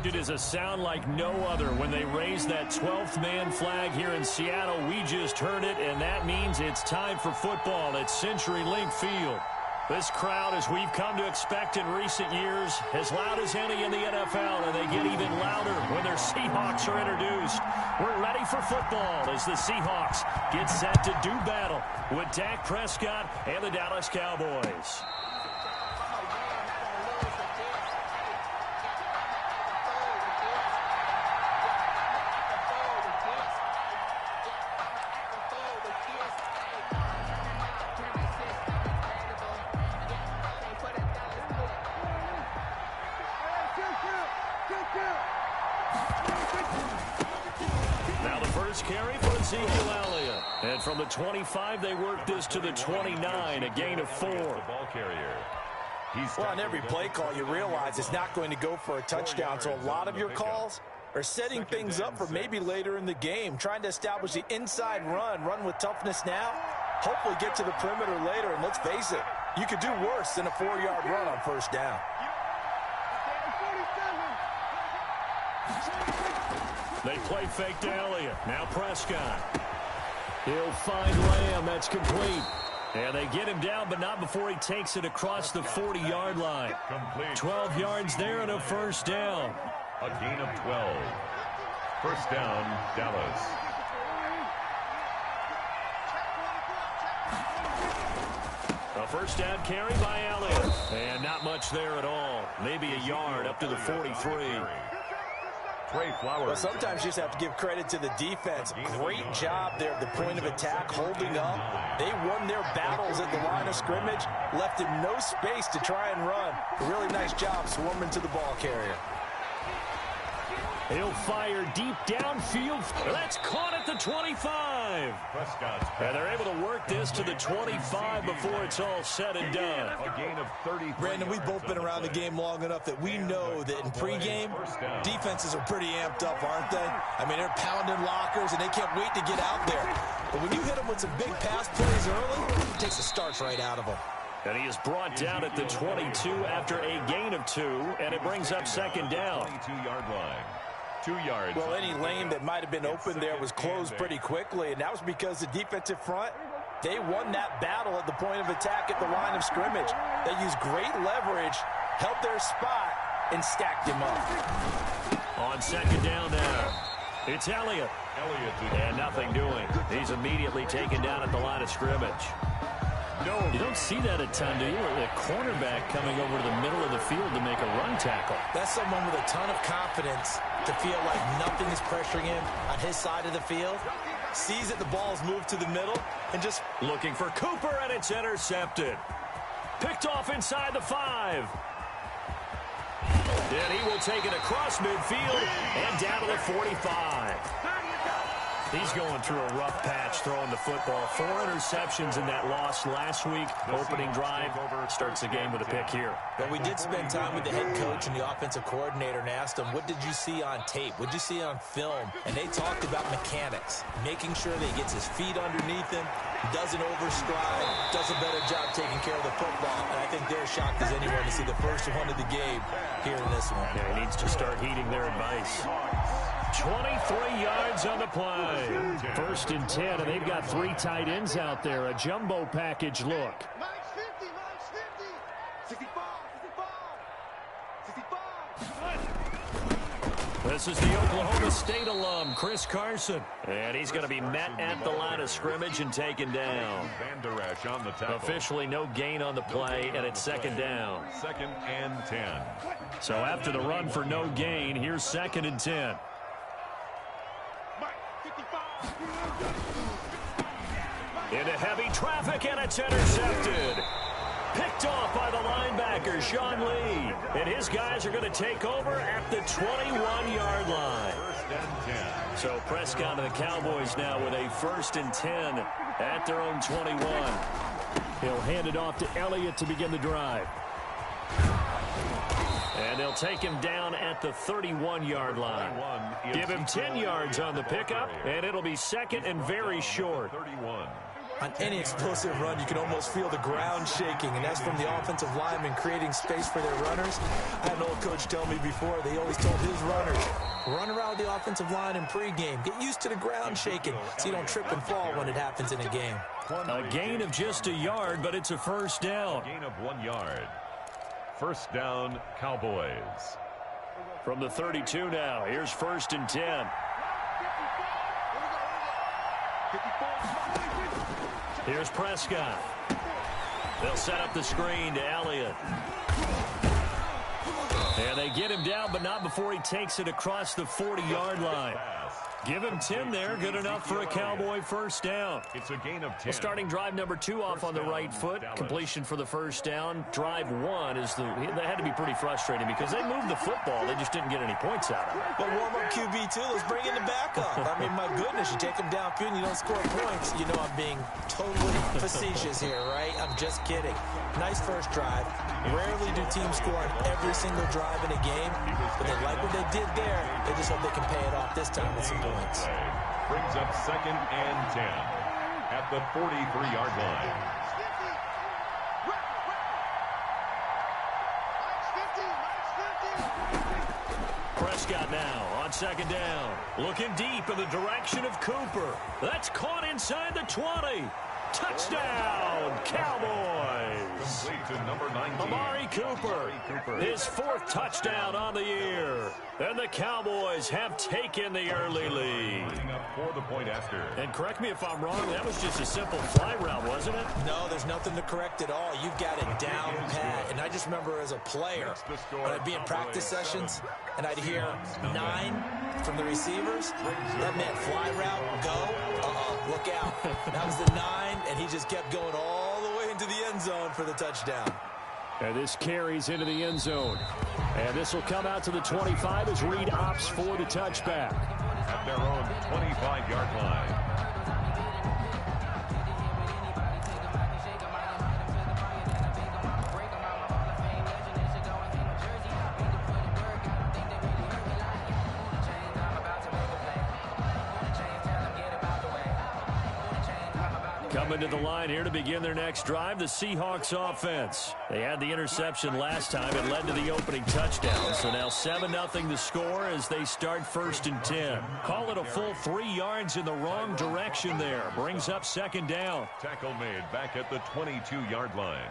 It is a sound like no other when they raise that 12th man flag here in Seattle. We just heard it, and that means it's time for football at CenturyLink Field. This crowd, as we've come to expect in recent years, as loud as any in the NFL, and they get even louder when their Seahawks are introduced. We're ready for football as the Seahawks get set to do battle with Dak Prescott and the Dallas Cowboys. Now the first carry for Ezekiel Elliott. And from the 25, they work this to the 29, a gain of 4. Ball carrier. Well, on every play call, you realize it's not going to go for a touchdown, so a lot of your calls are setting things up for maybe later in the game, trying to establish the inside run with toughness now, hopefully get to the perimeter later, and let's face it, you could do worse than a 4-yard run on first down. They play fake to Elliott. Now Prescott. He'll find Lamb. That's complete. And they get him down, but not before he takes it across the 40-yard line. 12 yards there and a first down. A gain of 12. First down, Dallas. A first down carry by Elliott. And not much there at all. Maybe a yard up to the 43. Well, sometimes you just have to give credit to the defense. Great job there at the point of attack, holding up. They won their battles at the line of scrimmage, left him no space to try and run. A really nice job swarming to the ball carrier. He'll fire deep downfield. That's caught at the 25. And they're able to work this to the 25 before it's all said and done. A gain of 30. Brandon, we've both been around the game long enough that we know that in pregame, defenses are pretty amped up, aren't they? I mean, they're pounding lockers, and they can't wait to get out there. But when you hit them with some big pass plays early, it takes the starch right out of them. And he is brought down at the 22 after a gain of 2, and it brings up second down. 22-yard line. 2 yards. Well, any lane that might have been open there was closed pretty quickly, and that was because the defensive front, they won that battle at the point of attack at the line of scrimmage. They used great leverage, held their spot, and stacked him up. On second down now, it's Elliott. And nothing doing. He's immediately taken down at the line of scrimmage. You don't see that a ton, do you? A cornerback coming over to the middle of the field to make a run tackle. That's someone with a ton of confidence to feel like nothing is pressuring him on his side of the field. Sees that the ball's moved to the middle and just looking for Cooper, and it's intercepted. Picked off inside the 5. And he will take it across midfield and down to the 45. He's going through a rough patch throwing the football. 4 interceptions in that loss last week. Opening drive starts the game with a pick here. But we did spend time with the head coach and the offensive coordinator and asked them, what did you see on tape? What did you see on film? And they talked about mechanics, making sure that he gets his feet underneath him, doesn't overstride, does a better job taking care of the football. And I think they're shocked as anyone to see the first one of the game here in this one. Yeah, he needs to start heeding their advice. 23 yards on the play. First and 10, and they've got 3 tight ends out there. A jumbo package look. This is the Oklahoma State alum, Chris Carson. And he's going to be met at the line of scrimmage and taken down. On the tackle. Officially no gain on the play, and it's second down. 2nd and 10. So after the run for no gain, here's 2nd and 10. Into heavy traffic, and it's intercepted. Picked off by the linebacker, Sean Lee. And his guys are going to take over at the 21-yard line. 1st and 10. So Prescott and the Cowboys now with a 1st and 10 at their own 21. He'll hand it off to Elliott to begin the drive. And they'll take him down at the 31-yard line. Give him 10 yards on the pickup, and it'll be 2nd and very short. 31. On any explosive run, you can almost feel the ground shaking, and that's from the offensive linemen creating space for their runners. I had an old coach tell me before, they always told his runners, run around the offensive line in pregame. Get used to the ground shaking so you don't trip and fall when it happens in a game. A gain of just a yard, but it's a first down. Gain of 1 yard. First down, Cowboys. From the 32 now, here's 1st and 10. Here's Prescott. They'll set up the screen to Elliott. And they get him down, but not before he takes it across the 40-yard line. Give him 10 there. Good enough for a Cowboy first down. It's a gain of 10. Well, starting drive number 2 off on the right foot. Completion for the first down. Drive 1 is they had to be pretty frustrating because they moved the football. They just didn't get any points out of it. But warm-up QB, too. Let's bring in the backup. I mean, my goodness, you take him downfield and you don't score points. You know I'm being totally facetious here, right? I'm just kidding. Nice first drive. Rarely do teams score on every single drive in a game, but they like what they did there. They just hope they can pay it off this time with some points. Brings up 2nd and 10 at the 43-yard line. Prescott now on 2nd down. Looking deep in the direction of Cooper. That's caught inside the 20. Touchdown, Cowboys. To number 19. Amari Cooper, his 4th touchdown on the year. And the Cowboys have taken the early lead. For the point after. And correct me if I'm wrong, that was just a simple fly route, wasn't it? No, there's nothing to correct at all. You've got it down pat. And I just remember as a player, when I'd be in practice sessions, and I'd hear 9 from the receivers, that meant fly route, go, look out. That was the 9, and he just kept going all the way into the end zone for the touchdown. And this carries into the end zone. And this will come out to the 25 as Reed opts for the touchback. At their own 25-yard line. Coming to the line here to begin their next drive, the Seahawks offense. They had the interception last time. It led to the opening touchdown. So now 7-0 the score as they start 1st and 10. Call it a full 3 yards in the wrong direction there. Brings up 2nd down. Tackle made back at the 22-yard line.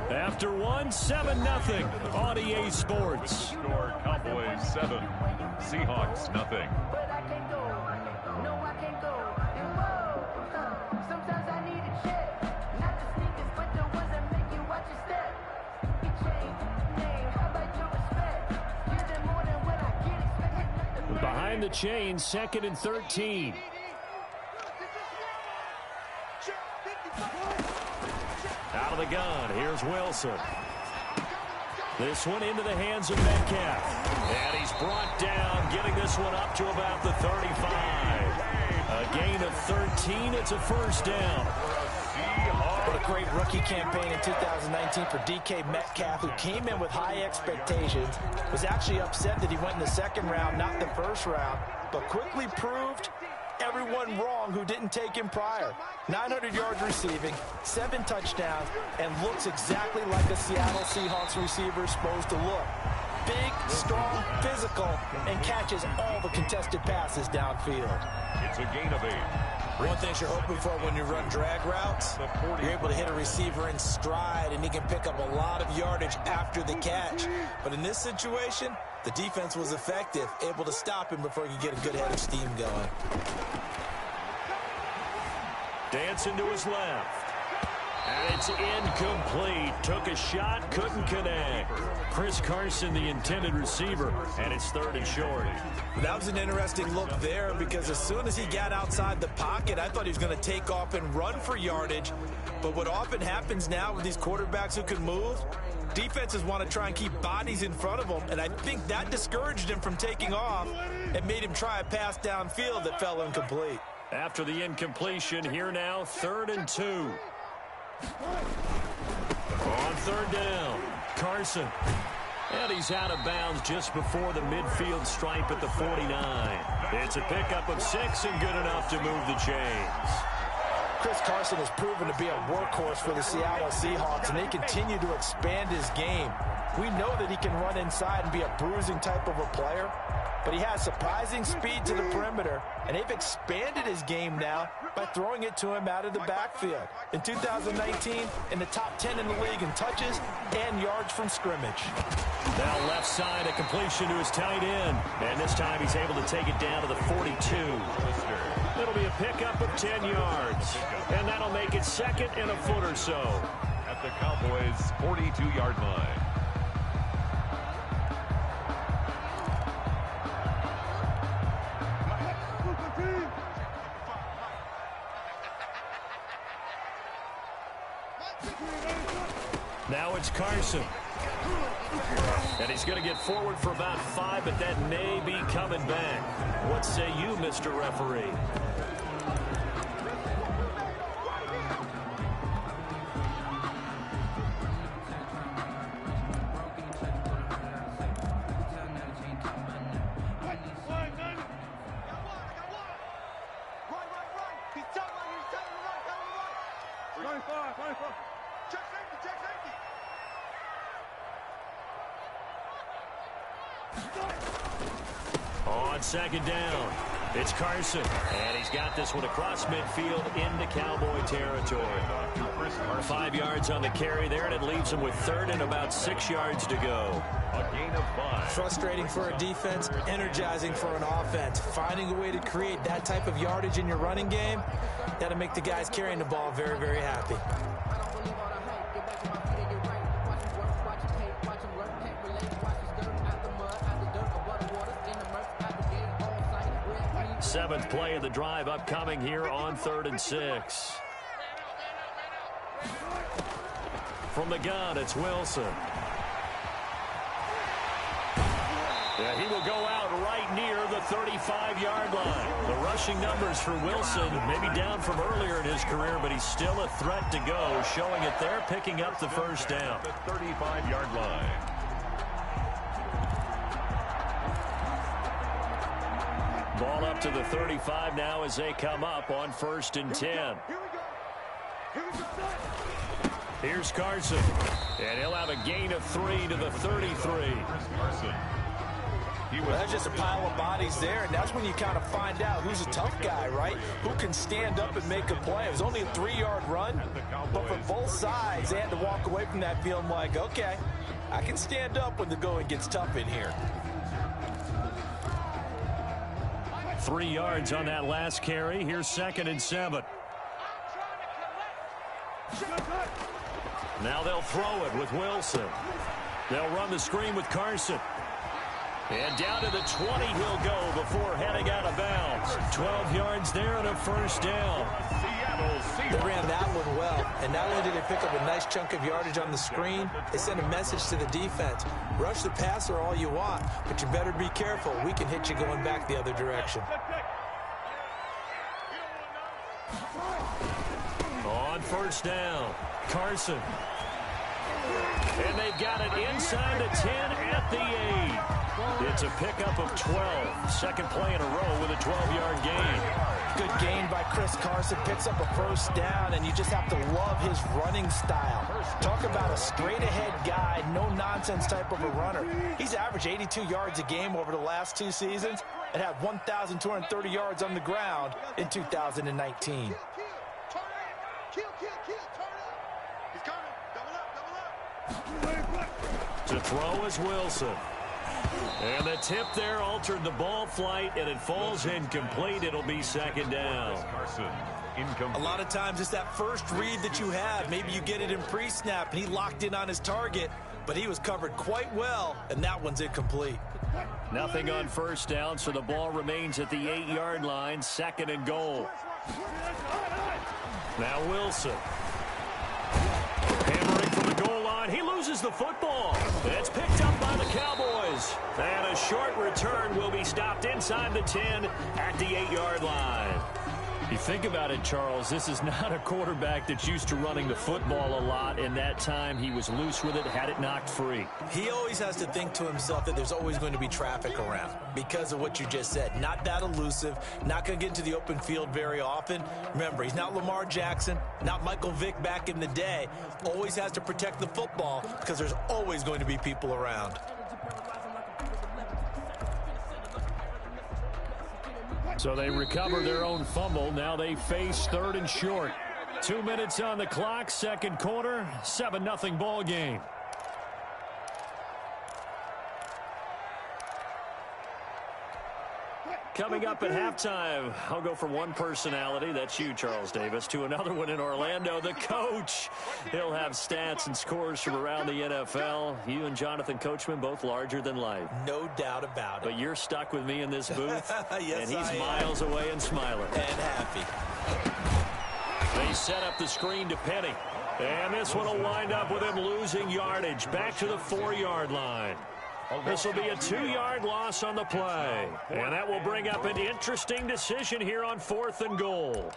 After 7-0 on EA Sports. Score Cowboys 7, Seahawks nothing. Behind the chain, 2nd and 13. Out of the gun, here's Wilson. This one into the hands of Metcalf. And he's brought down, getting this one up to about the 35. A gain of 13, it's a first down. What a great rookie campaign in 2019 for DK Metcalf, who came in with high expectations, was actually upset that he went in the 2nd round, not the 1st round, but quickly proved everyone wrong who didn't take him prior. 900 yards receiving, 7 touchdowns, and looks exactly like a Seattle Seahawks receiver is supposed to look. Big, strong, physical, and catches all the contested passes downfield. It's a gain of 8. One thing you're hoping for when you run drag routes, you're able to hit a receiver in stride, and he can pick up a lot of yardage after the catch. But in this situation, the defense was effective, able to stop him before he could get a good head of steam going. Dancing to his left. And it's incomplete. Took a shot, couldn't connect. Chris Carson, the intended receiver, and it's 3rd and short. That was an interesting look there because as soon as he got outside the pocket, I thought he was going to take off and run for yardage. But what often happens now with these quarterbacks who can move, defenses want to try and keep bodies in front of them, and I think that discouraged him from taking off and made him try a pass downfield that fell incomplete. After the incompletion, here now, 3rd and 2. On 3rd down, Carson. And he's out of bounds just before the midfield stripe at the 49. It's a pickup of 6 and good enough to move the chains. Chris Carson has proven to be a workhorse for the Seattle Seahawks, and they continue to expand his game. We know that he can run inside and be a bruising type of a player, but he has surprising speed to the perimeter, and they've expanded his game now by throwing it to him out of the backfield. In 2019, in the top 10 in the league in touches and yards from scrimmage. Now left side, a completion to his tight end, and this time he's able to take it down to the 42. It'll be a pickup of 10 yards, and that'll make it 2nd and a foot or so. At the Cowboys' 42-yard line. Now it's Carson. And he's going to get forward for about 5, but that may be coming back. What say you, Mr. Referee? On 2nd down, it's Carson, and he's got this one across midfield into Cowboy territory. 5 yards on the carry there, and it leaves him with 3rd and about 6 yards to go. A gain of 5. Frustrating for a defense, energizing for an offense. Finding a way to create that type of yardage in your running game, that'll make the guys carrying the ball very, very happy. Seventh play of the drive upcoming here on 3rd and 6. From the gun, it's Wilson. Yeah, he will go out right near the 35-yard line. The rushing numbers for Wilson may be down from earlier in his career, but he's still a threat to go, showing it there, picking up the 1st down. The 35-yard line. Ball up to the 35 now as they come up on 1st and 10. Here's Carson, and he'll have a gain of 3 to the 33. Well, that's just a pile of bodies there, and that's when you kind of find out who's a tough guy, right? Who can stand up and make a play. It was only a 3-yard run, but for both sides, they had to walk away from that feeling like, okay, I can stand up when the going gets tough in here. 3 yards on that last carry. Here's 2nd and 7. Now they'll throw it with Wilson. They'll run the screen with Carson. And down to the 20 he'll go before heading out of bounds. 12 yards there and a 1st down. They ran that one well, and not only did they pick up a nice chunk of yardage on the screen, they sent a message to the defense. Rush the passer all you want, but you better be careful. We can hit you going back the other direction. On 1st down, Carson. And they've got it inside the 10 at the 8. It's a pickup of 12. Second play in a row with a 12-yard gain. Good gain by Chris Carson. Picks up a 1st down, and you just have to love his running style. Talk about a straight-ahead guy, no-nonsense type of a runner. He's averaged 82 yards a game over the last 2 seasons and had 1,230 yards on the ground in 2019. To throw is Wilson. And the tip there altered the ball flight, and it falls incomplete. It'll be second down. A lot of times it's that first read that you have. Maybe you get it in pre-snap, and he locked in on his target, but he was covered quite well, and that one's incomplete. Nothing on first down, so the ball remains at the 8-yard line, second and goal. Now Wilson. Hammering from the goal line. He loses the football. It's picked up by the Cowboys. And a short return will be stopped inside the 10 at the 8-yard line. You think about it, Charles, this is not a quarterback that's used to running the football a lot, and that time he was loose with it, had it knocked free. He always has to think to himself that there's always going to be traffic around because of what you just said. Not that elusive, not going to get into the open field very often. Remember, he's not Lamar Jackson, not Michael Vick back in the day. Always has to protect the football because there's always going to be people around. So they recover their own fumble. Now they face third and short. 2 minutes on the clock, second quarter, 7-0 ball game. Coming up at halftime, I'll go from one personality, that's you, Charles Davis, to another one in Orlando, the coach. He'll have stats and scores from around the NFL. You and Jonathan Coachman, both larger than life. No doubt about it. But you're stuck with me in this booth, yes, and he's miles away and smiling. And happy. They set up the screen to Penny. And this one will wind up with him losing yardage back to the 4-yard line. This will be a 2-yard loss on the play. And that will bring up an interesting decision here on 4th and goal.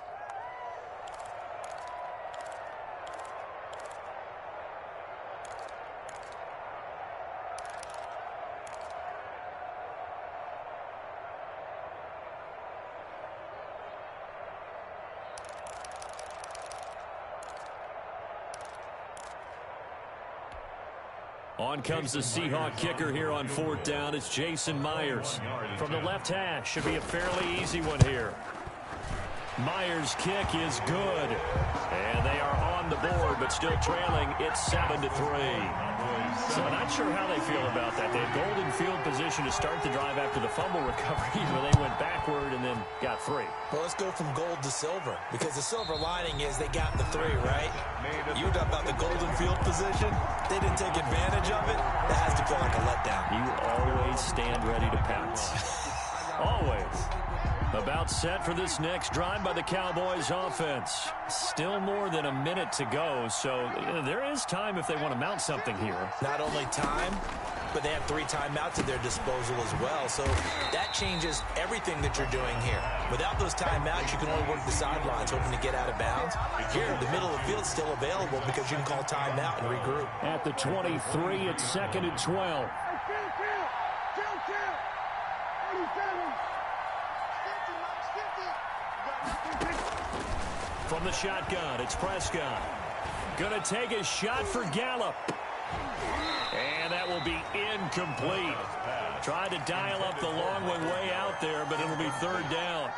On comes the Seahawk kicker here on 4th down. It's Jason Myers. From the left hash, should be a fairly easy one here. Myers' kick is good. And they are on the board, but still trailing. It's 7-3. So I'm not sure how they feel about that. They had golden field position to start the drive after the fumble recovery, where they went backward and then got 3. Well, let's go from gold to silver, because the silver lining is they got the 3, right? You talk about the golden field position. They didn't take advantage of it. That has to feel like a letdown. You always stand ready to pounce. Always. About set for this next drive by the Cowboys offense. Still more than a minute to go, so there is time if they want to mount something here. Not only time, but they have 3 timeouts at their disposal as well, so that changes everything that you're doing here. Without those timeouts, you can only work the sidelines, hoping to get out of bounds. Here, the middle of the field is still available because you can call timeout and regroup. At the 23, it's 2nd and 12. From the shotgun, it's Prescott. Gonna take a shot for Gallup. And that will be incomplete. Tried to dial up the long one way out there, but it'll be 3rd down.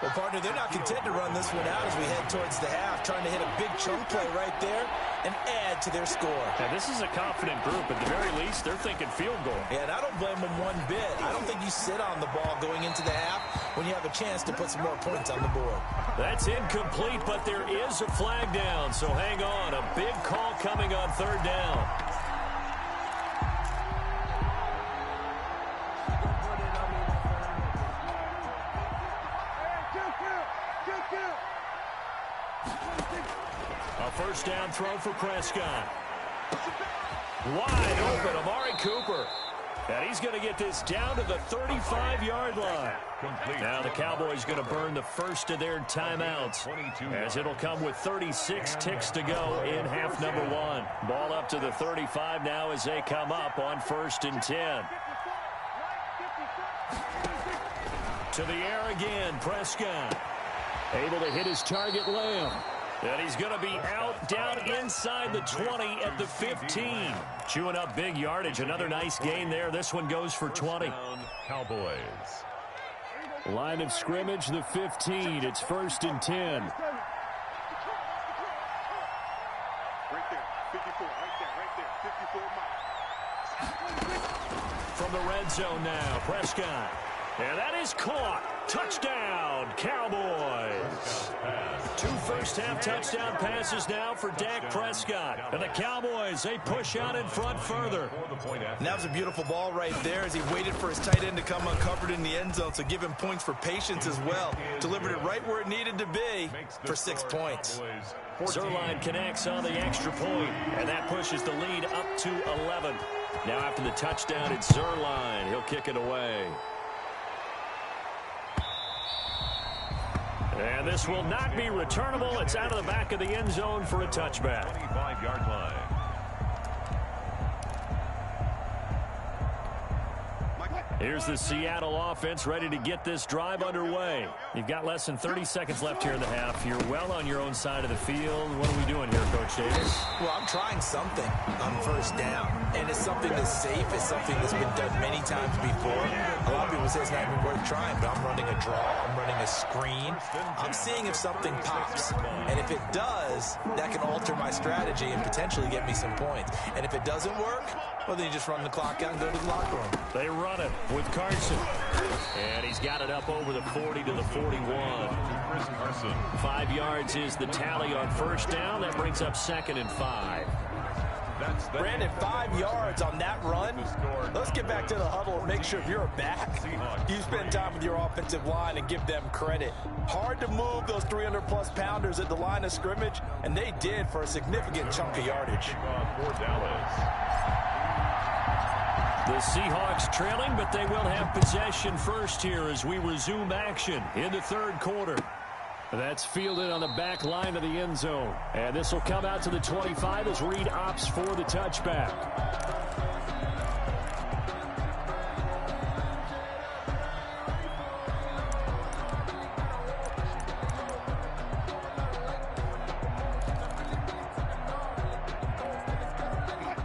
Well, partner, they're not content to run this one out as we head towards the half, trying to hit a big chunk play right there and add to their score. Now, this is a confident group. At the very least, they're thinking field goal. Yeah, and I don't blame them one bit. I don't think you sit on the ball going into the half when you have a chance to put some more points on the board. That's incomplete, but there is a flag down, so hang on. A big call coming on 3rd down. A first down throw for Prescott. Wide open, Amari Cooper. And he's going to get this down to the 35-yard line. Now the Cowboys going to burn the first of their timeouts, as it'll come with 36 ticks to go in half number 1. Ball up to the 35 now as they come up on 1st and 10. To the air again, Prescott. Able to hit his target, Lamb. And he's going to be out down inside the 20 at the 15. Chewing up big yardage. Another nice gain there. This one goes for 20. Cowboys. Line of scrimmage, the 15. It's 1st and 10. Right there, 54, right there, 54 miles. From the red red zone now. Prescott. And that is caught. Touchdown, Cowboys. Two first-half touchdown passes now for Dak Prescott. And the Cowboys, they push out in front further. And that was a beautiful ball right there as he waited for his tight end to come uncovered in the end zone, so give him points for patience as well. Delivered it right where it needed to be for 6 points. Zuerlein connects on the extra point, and that pushes the lead up to 11. Now after the touchdown, it's Zuerlein. He'll kick it away. And this will not be returnable. It's out of the back of the end zone for a touchback. 25-yard line. Here's the Seattle offense ready to get this drive underway. You've got less than 30 seconds left here in the half. You're well on your own side of the field. What are we doing here, Coach Davis? Well, I'm trying something on first down. And it's something that's safe. It's something that's been done many times before. A lot of people say it's not even worth trying, but I'm running a draw. I'm running a screen. I'm seeing if something pops. And if it does, that can alter my strategy and potentially get me some points. And if it doesn't work, well, then you just run the clock out and go to the locker room. They run it with Carson. And he's got it up over the 40 to the 41. 5 yards is the tally on first down. That brings up 2nd and 5. Brandon, 5 yards on that run. Let's get back to the huddle and make sure if you're a back, you spend time with your offensive line and give them credit. Hard to move those 300-plus pounders at the line of scrimmage, and they did for a significant chunk of yardage. The Seahawks trailing, but they will have possession first here as we resume action in the third quarter. That's fielded on the back line of the end zone. And this will come out to the 25 as Reed opts for the touchback.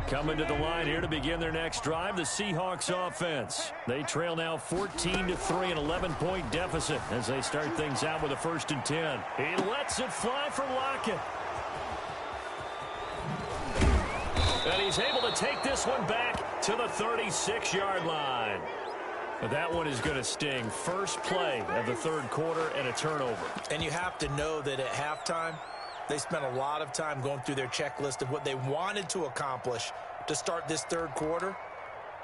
Coming to the line here to begin their next drive, the Seahawks offense. They trail now 14-3, an 11-point deficit as they start things out with a 1st and 10. He lets it fly for Lockett. And he's able to take this one back to the 36-yard line. That one is going to sting. First play of the third quarter and a turnover. And you have to know that at halftime, they spent a lot of time going through their checklist of what they wanted to accomplish to start this third quarter.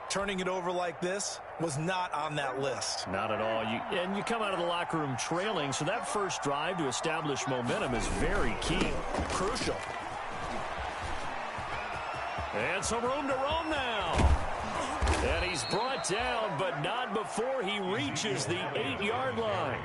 Turning it over like this was not on that list. Not at all. And you come out of the locker room trailing, so that first drive to establish momentum is very key. Crucial. And some room to roam now. And he's brought down, but not before he reaches the 8-yard line.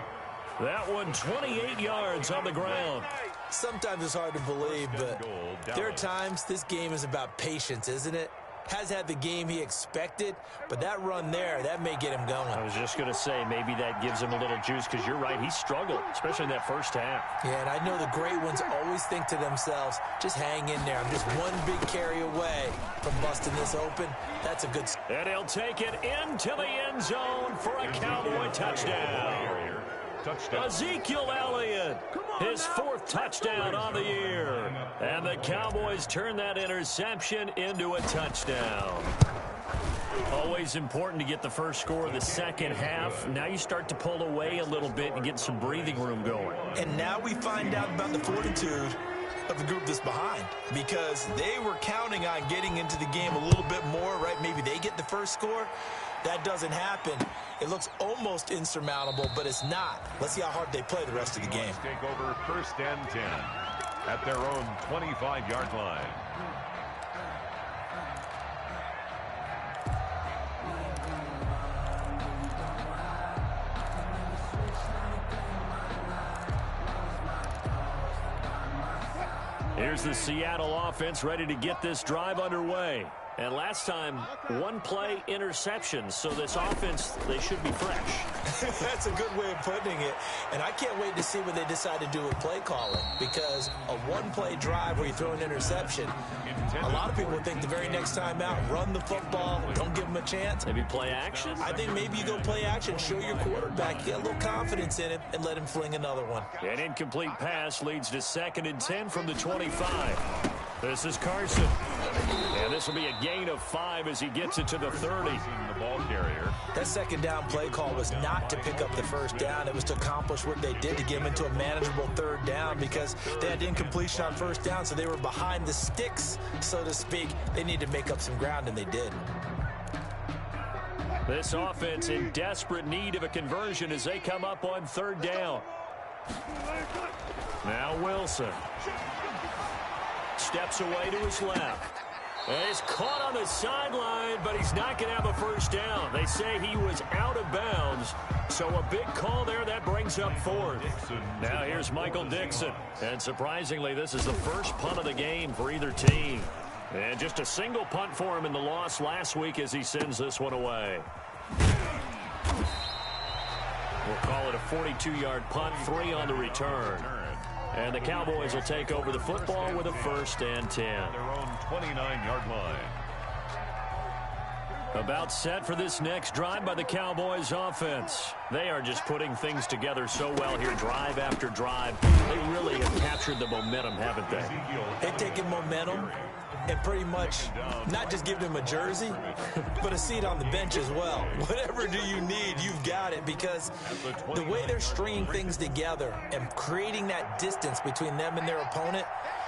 That one 28 yards on the ground. Sometimes it's hard to believe, but there are times this game is about patience, isn't it? Has had the game he expected, but that run there, that may get him going. I was just going to say, maybe that gives him a little juice, because you're right, he struggled, especially in that first half. Yeah, and I know the great ones always think to themselves, just hang in there. I'm just one big carry away from busting this open. That's a good... And he'll take it into the end zone for a Cowboy touchdown. Ezekiel Elliott, his 4th touchdown on the year. And the Cowboys turn that interception into a touchdown. Always important to get the first score of the second half. Now you start to pull away a little bit and get some breathing room going. And now we find out about the fortitude of the group that's behind, because they were counting on getting into the game a little bit more, right? Maybe they get the first score. That doesn't happen. It looks almost insurmountable, but it's not. Let's see how hard they play the rest of the game. Take over 1st and 10 at their own 25-yard line. Here's the Seattle offense ready to get this drive underway. And last time, 1-play interception. So this offense, they should be fresh. That's a good way of putting it. And I can't wait to see what they decide to do with play calling. Because a 1-play drive where you throw an interception, a lot of people think the very next time out, run the football, don't give them a chance. Maybe play action? I think maybe you go play action, show your quarterback, you get a little confidence in him, and let him fling another one. An incomplete pass leads to 2nd and 10 from the 25. This is Carson. And this will be a gain of 5 as he gets it to the 30. The ball carrier. That second down play call was not to pick up the first down. It was to accomplish what they did to get him into a manageable third down because they had incompletion on first down, so they were behind the sticks, so to speak. They needed to make up some ground, and they did. This offense in desperate need of a conversion as they come up on third down. Now Wilson. Steps away to his left. And he's caught on the sideline, but he's not going to have a first down. They say he was out of bounds. So a big call there that brings up fourth. Now here's Michael Dixon. And surprisingly, this is the first punt of the game for either team. And just a single punt for him in the loss last week as he sends this one away. We'll call it a 42-yard punt, 3 on the return. And the Cowboys will take over the football with a 1st and 10. Their own 29-yard line. About set for this next drive by the Cowboys offense. They are just putting things together so well here, drive after drive. They really have captured the momentum, haven't they? They've taken momentum and pretty much not just given him a jersey, but a seat on the bench as well. Whatever do you need, you've got it, because the way they're stringing things together and creating that distance between them and their opponent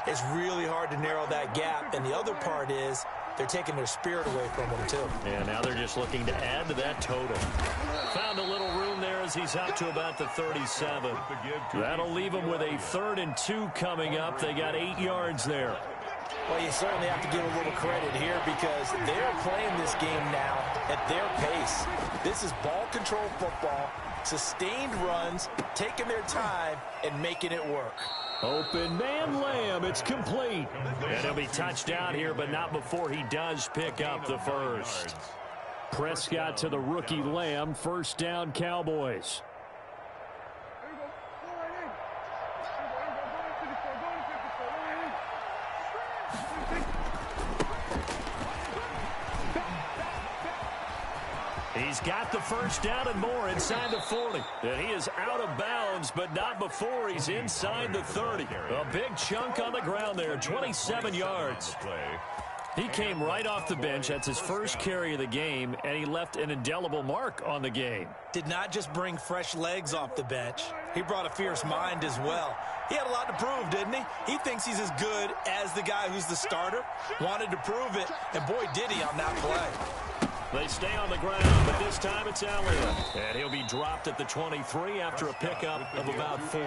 is really hard to narrow that gap. And the other part is they're taking their spirit away from them, too. And now they're just looking to add to that total. Found a little room there as he's out to about the 37. That'll leave him with a 3rd and 2 coming up. They got 8 yards there. Well, you certainly have to give a little credit here because they're playing this game now at their pace. This is ball control football, sustained runs, taking their time, and making it work. Open man Lamb, it's complete. And he'll be touched down here, but not before he does pick up the first. Prescott to the rookie Lamb, 1st down Cowboys. He's got the first down and more inside the 40. And he is out of bounds, but not before he's inside the 30. A big chunk on the ground there, 27 yards. He came right off the bench. That's his first carry of the game, and he left an indelible mark on the game. Did not just bring fresh legs off the bench. He brought a fierce mind as well. He had a lot to prove, didn't he? He thinks he's as good as the guy who's the starter. Wanted to prove it, and boy, did he on that play. They stay on the ground, but this time it's Elliott. And he'll be dropped at the 23 after a pickup of about 4.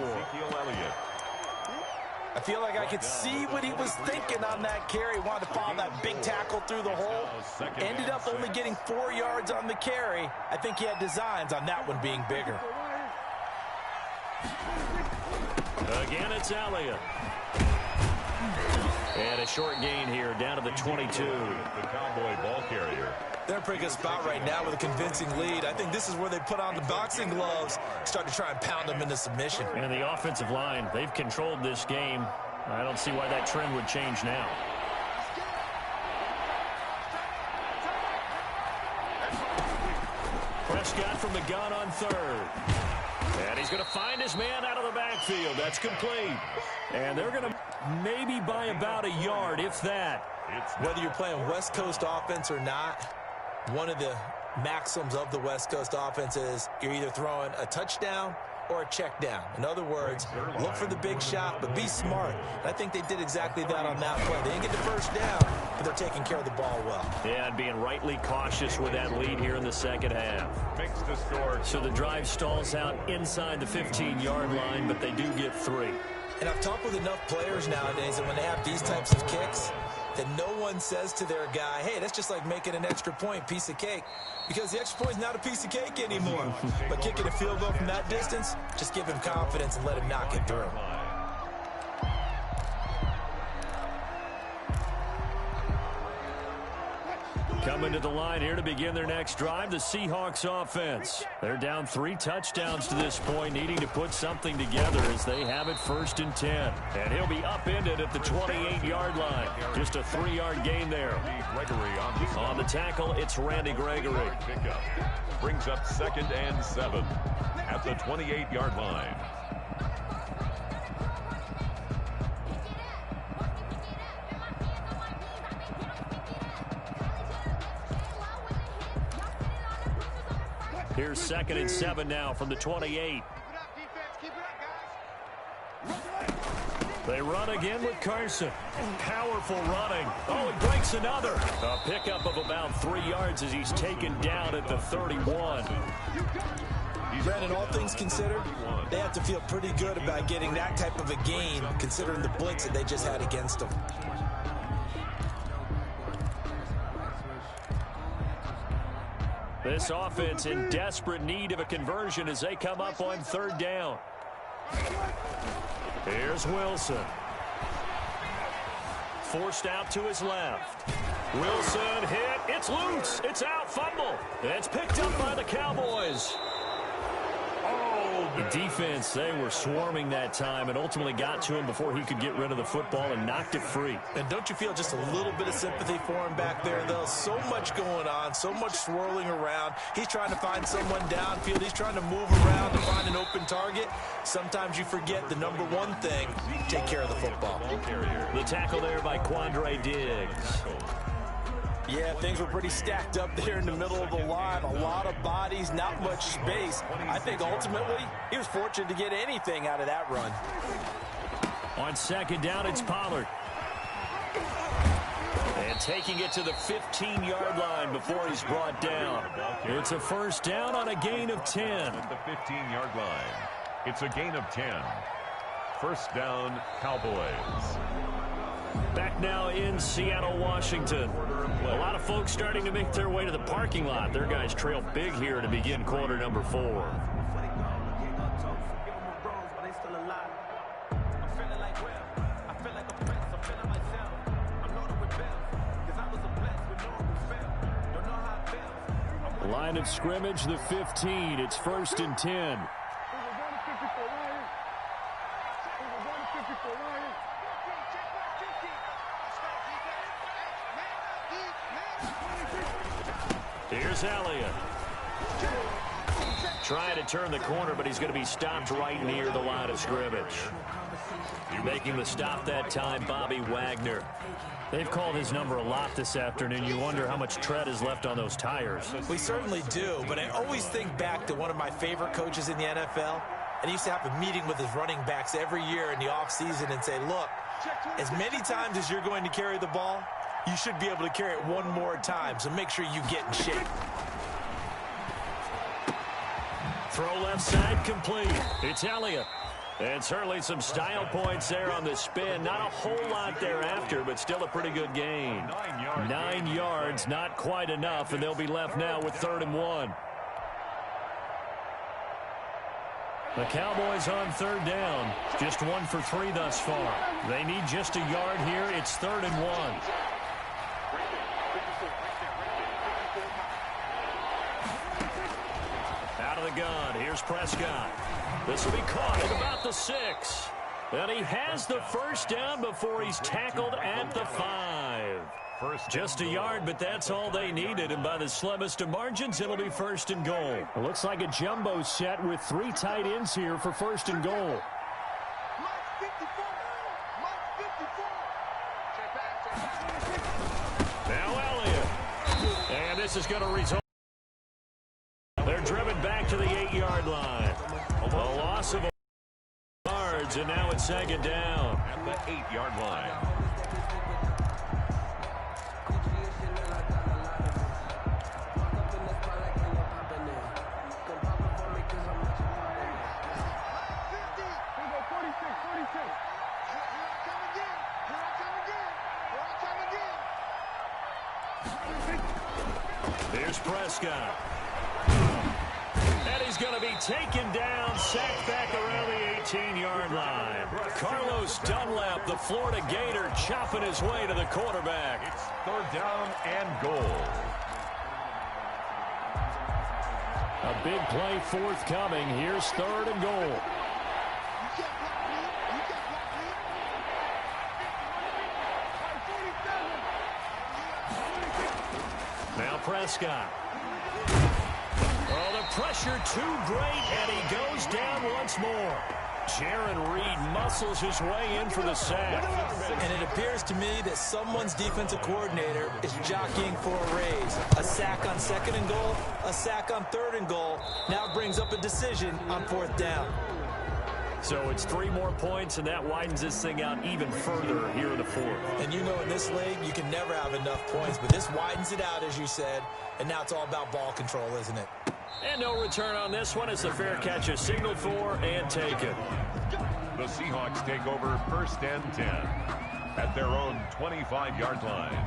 I feel like I could see what he was thinking on that carry. Wanted to follow that big tackle through the hole. Ended up only getting 4 yards on the carry. I think he had designs on that one being bigger. Again, it's Elliott. And a short gain here down to the 22. The Cowboy ball carrier. They're in a pretty good spot right now with a convincing lead. I think this is where they put on the boxing gloves, start to try and pound them into submission. And the offensive line, they've controlled this game. I don't see why that trend would change now. Prescott from the gun on 3rd. And he's going to find his man out of the backfield. That's complete. And they're going to maybe by about a yard, if that. Whether you're playing West Coast offense or not, one of the maxims of the West Coast offense is you're either throwing a touchdown or a check down. In other words, look for the big shot, but be smart. And I think they did exactly that on that play. They didn't get the first down, but they're taking care of the ball well. Yeah, and being rightly cautious with that lead here in the second half. Makes the score. So the drive stalls out inside the 15-yard line, but they do get 3. And I've talked with enough players nowadays that when they have these types of kicks, that no one says to their guy, hey, that's just like making an extra point, piece of cake. Because the extra point is not a piece of cake anymore. But kicking a field goal from that distance, just give him confidence and let him knock it through. Coming to the line here to begin their next drive, the Seahawks offense. They're down 3 touchdowns to this point, needing to put something together as they have it 1st and 10. And he'll be upended at the 28-yard line. Just a 3-yard gain there. On the tackle, it's Randy Gregory. Pickup brings up 2nd and 7 at the 28-yard line. Here's 2nd and 7 now from the 28. They run again with Carson. Powerful running. Oh, it breaks another. A pickup of about 3 yards as he's taken down at the 31. Brandon, all things considered, they have to feel pretty good about getting that type of a game, considering the blitz that they just had against them. This offense in desperate need of a conversion as they come up on 3rd down. Here's Wilson. Forced out to his left. Wilson hit. It's loose. It's out. Fumble. It's picked up by the Cowboys. The defense, they were swarming that time and ultimately got to him before he could get rid of the football and knocked it free. And don't you feel just a little bit of sympathy for him back there, though? So much going on, so much swirling around. He's trying to find someone downfield. He's trying to move around to find an open target. Sometimes you forget the number one thing, take care of the football. The tackle there by Quandre Diggs. Yeah, things were pretty stacked up there in the middle of the line. A lot of bodies, not much space. I think ultimately he was fortunate to get anything out of that run. On 2nd down, it's Pollard. And taking it to the 15-yard line before he's brought down. It's a 1st down on a gain of 10. At the 15-yard line. It's a gain of 10. 1st down, Cowboys. Back now in Seattle, Washington. A lot of folks starting to make their way to the parking lot. Their guys trail big here to begin quarter number 4. Line of scrimmage, the 15. It's 1st and 10. Here's Elliott. Trying to turn the corner, but he's going to be stopped right near the line of scrimmage. Making the stop that time, Bobby Wagner. They've called his number a lot this afternoon. You wonder how much tread is left on those tires. We certainly do, but I always think back to one of my favorite coaches in the NFL. And he used to have a meeting with his running backs every year in the offseason and say, look, as many times as you're going to carry the ball, you should be able to carry it one more time, so make sure you get in shape. Throw left side complete. It's Elliott. And certainly some style points there on the spin. Not a whole lot thereafter, but still a pretty good gain. 9 yards, not quite enough, and they'll be left now with 3rd and 1. The Cowboys on 3rd down. Just 1 for 3 thus far. They need just a yard here. It's 3rd and 1. Out of the gun. Here's Prescott. This will be caught at about the 6. And he has the 1st down before he's tackled at the 5. Just a yard, but that's all they needed. And by the slimmest of margins, it'll be 1st and goal. It looks like a jumbo set with 3 tight ends here for 1st and goal. Now Elliott. And this is going to result. They're driven back to the 8-yard line. A loss of yards, and now it's 2nd down. At the 8-yard line. Here's Prescott. And he's going to be taken down, sacked back around the 18-yard line. Carlos Dunlap, the Florida Gator, chopping his way to the quarterback. It's 3rd down and goal. A big play forthcoming. Here's 3rd and goal. Now Prescott. Oh, the pressure too great, and he goes down once more. Jaron Reed muscles his way in for the sack. And it appears to me that someone's defensive coordinator is jockeying for a raise. A sack on 2nd and goal, a sack on 3rd and goal. Now brings up a decision on 4th down. So it's 3 more points, and that widens this thing out even further here in the 4th. And you know in this league, you can never have enough points, but this widens it out, as you said, and now it's all about ball control, isn't it? And no return on this one as the fair catch is signaled for and taken. The Seahawks take over 1st and 10 at their own 25-yard line.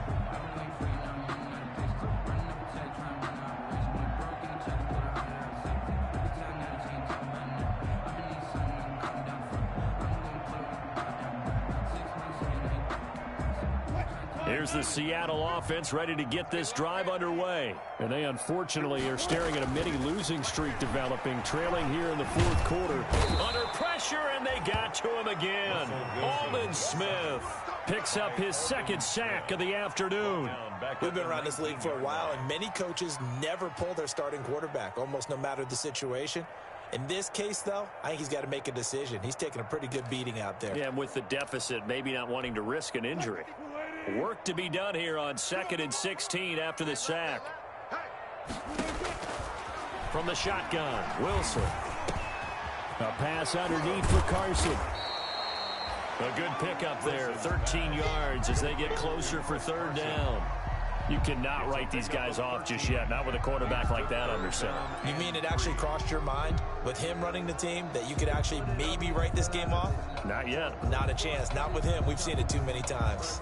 Here's the Seattle offense ready to get this drive underway. And they unfortunately are staring at a mini losing streak developing, trailing here in the 4th quarter. Under pressure, and they got to him again. Aldon Smith picks up his 2nd sack of the afternoon. We've been around this league for a while, and many coaches never pull their starting quarterback, almost no matter the situation. In this case, though, I think he's got to make a decision. He's taking a pretty good beating out there. Yeah, and with the deficit, maybe not wanting to risk an injury. Work to be done here on 2nd and 16 after the sack. From the shotgun, Wilson. A pass underneath for Carson. A good pickup there, 13 yards as they get closer for 3rd down. You cannot write these guys off just yet, not with a quarterback like that under center. You mean it actually crossed your mind with him running the team that you could actually maybe write this game off? Not yet. Not a chance. Not with him. We've seen it too many times.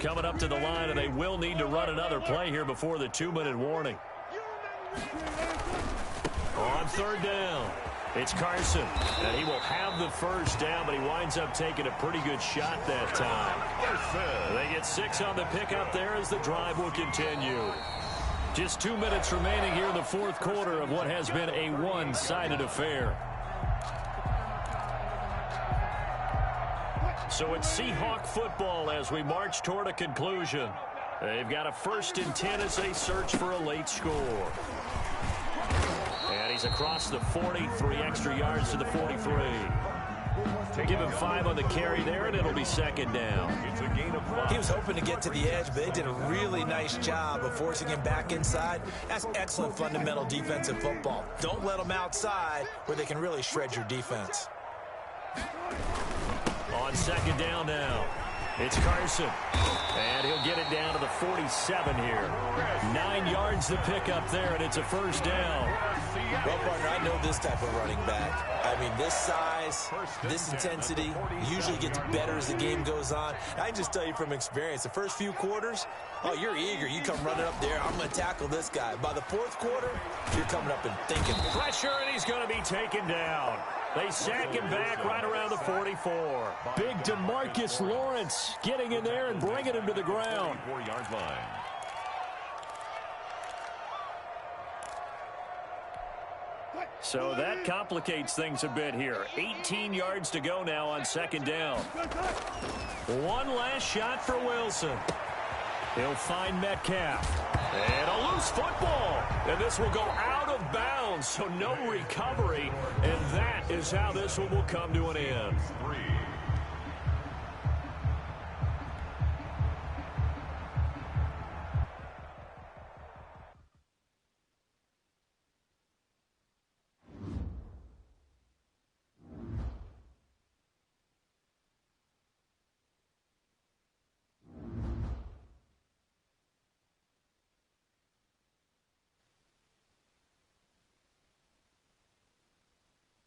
Coming up to the line, and they will need to run another play here before the 2-minute warning. On 3rd down, it's Carson, and he will have the 1st down, but he winds up taking a pretty good shot that time. They get 6 on the pickup there as the drive will continue. Just 2 minutes remaining here in the 4th quarter of what has been a one-sided affair. So it's Seahawk football as we march toward a conclusion. They've got a 1st and 10 as they search for a late score. And he's across the 40, 3 extra yards to the 43. Give him 5 on the carry there, and it'll be 2nd down. He was hoping to get to the edge, but they did a really nice job of forcing him back inside. That's excellent fundamental defensive football. Don't let them outside where they can really shred your defense. On 2nd down now, it's Carson. And he'll get it down to the 47 here. 9 yards to pick up there, and it's a 1st down. Well, partner, I know this type of running back. I mean, this size, this intensity usually gets better as the game goes on. I can just tell you from experience, the first few quarters, oh, you're eager. You come running up there. I'm going to tackle this guy. By the 4th quarter, you're coming up and thinking. Pressure, and he's going to be taken down. They sack him back right around the 44. Big DeMarcus Lawrence getting in there and bringing him to the ground. 4-yard line. So that complicates things a bit here. 18 yards to go now on 2nd down. One last shot for Wilson. He'll find Metcalf. And a loose football. And this will go out of bounds, so no recovery. And that is how this one will come to an end.